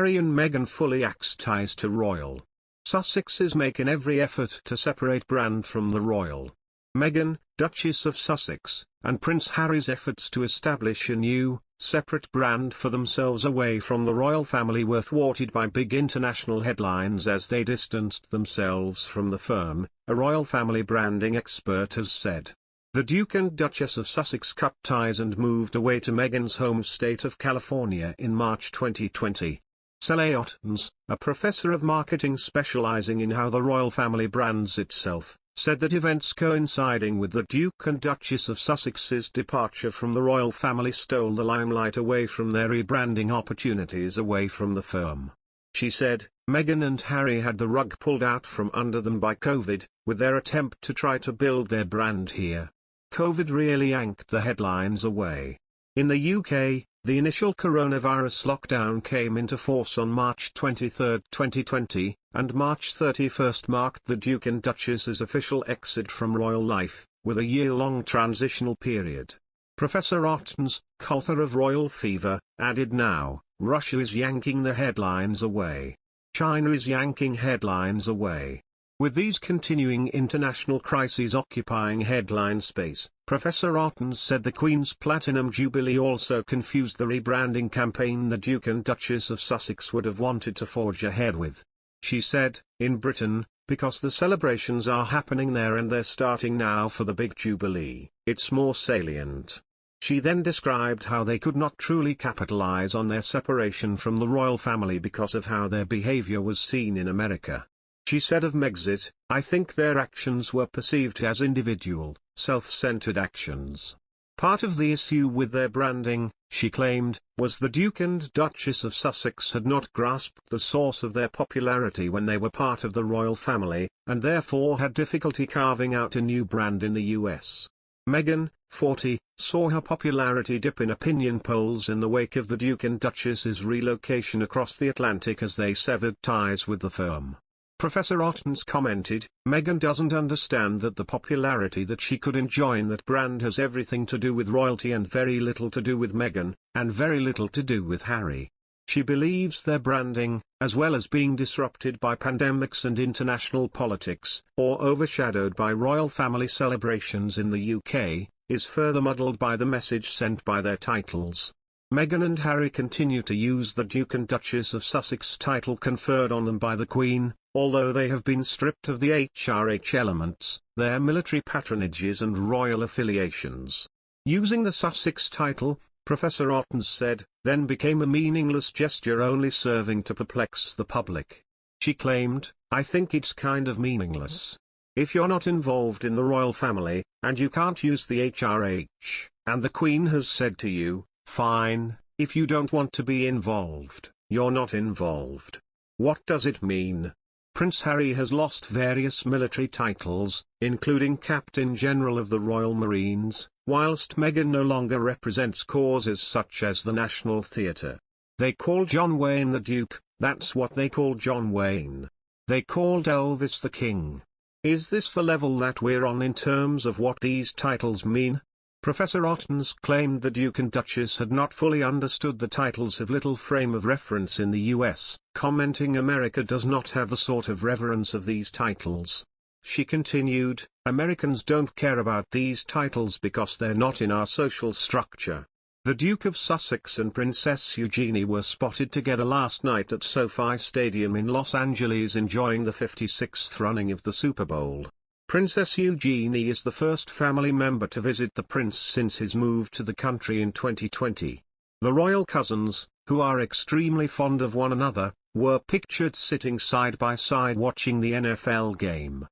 Harry and Meghan fully axe ties to royal. Sussexes making every effort to separate brand from the royal. Meghan, Duchess of Sussex, and Prince Harry's efforts to establish a new, separate brand for themselves away from the royal family were thwarted by big international headlines as they distanced themselves from the firm, a royal family branding expert has said. The Duke and Duchess of Sussex cut ties and moved away to Meghan's home state of California in March 2020. Cele Otnes, a professor of marketing specializing in how the royal family brands itself, said that events coinciding with the Duke and Duchess of Sussex's departure from the royal family stole the limelight away from their rebranding opportunities away from the firm. She said, Meghan and Harry had the rug pulled out from under them by COVID, with their attempt to try to build their brand here. COVID really yanked the headlines away. In the UK, the initial coronavirus lockdown came into force on March 23, 2020, and March 31 marked the Duke and Duchess's official exit from royal life, with a year-long transitional period. Professor Otnes, author of Royal Fever, added now, Russia is yanking the headlines away. China is yanking headlines away. With these continuing international crises occupying headline space, Professor Otnes said the Queen's Platinum Jubilee also confused the rebranding campaign the Duke and Duchess of Sussex would have wanted to forge ahead with. She said, in Britain, because the celebrations are happening there and they're starting now for the big Jubilee, it's more salient. She then described how they could not truly capitalize on their separation from the royal family because of how their behavior was seen in America. She said of Megxit, I think their actions were perceived as individual, self-centered actions. Part of the issue with their branding, she claimed, was the Duke and Duchess of Sussex had not grasped the source of their popularity when they were part of the royal family, and therefore had difficulty carving out a new brand in the US. Meghan, 40, saw her popularity dip in opinion polls in the wake of the Duke and Duchess's relocation across the Atlantic as they severed ties with the firm. Professor Otnes commented, Meghan doesn't understand that the popularity that she could enjoy in that brand has everything to do with royalty and very little to do with Meghan, and very little to do with Harry. She believes their branding, as well as being disrupted by pandemics and international politics, or overshadowed by royal family celebrations in the UK, is further muddled by the message sent by their titles. Meghan and Harry continue to use the Duke and Duchess of Sussex title conferred on them by the Queen, although they have been stripped of the HRH elements, their military patronages and royal affiliations. Using the Sussex title, Professor Otnes said, then became a meaningless gesture only serving to perplex the public. She claimed, I think it's kind of meaningless. If you're not involved in the royal family, and you can't use the HRH, and the Queen has said to you, fine, if you don't want to be involved, you're not involved. What does it mean? Prince Harry has lost various military titles, including Captain General of the Royal Marines, whilst Meghan no longer represents causes such as the National Theatre. They call John Wayne the Duke, that's what they call John Wayne. They called Elvis the King. Is this the level that we're on in terms of what these titles mean? Professor Otnes claimed the Duke and Duchess had not fully understood the titles have little frame of reference in the US, commenting America does not have the sort of reverence of these titles. She continued, Americans don't care about these titles because they're not in our social structure. The Duke of Sussex and Princess Eugenie were spotted together last night at SoFi Stadium in Los Angeles enjoying the 56th running of the Super Bowl. Princess Eugenie is the first family member to visit the prince since his move to the country in 2020. The royal cousins, who are extremely fond of one another, were pictured sitting side by side watching the NFL game.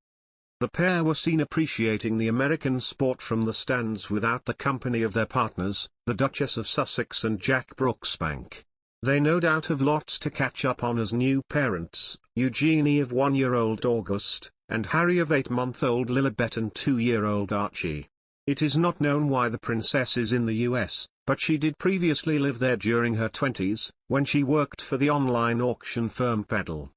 The pair were seen appreciating the American sport from the stands without the company of their partners, the Duchess of Sussex and Jack Brooksbank. They no doubt have lots to catch up on as new parents, Eugenie of 1-year-old August, and Harry of 8-month-old Lilibet and 2-year-old Archie. It is not known why the princess is in the US, but she did previously live there during her 20s, when she worked for the online auction firm Peddle.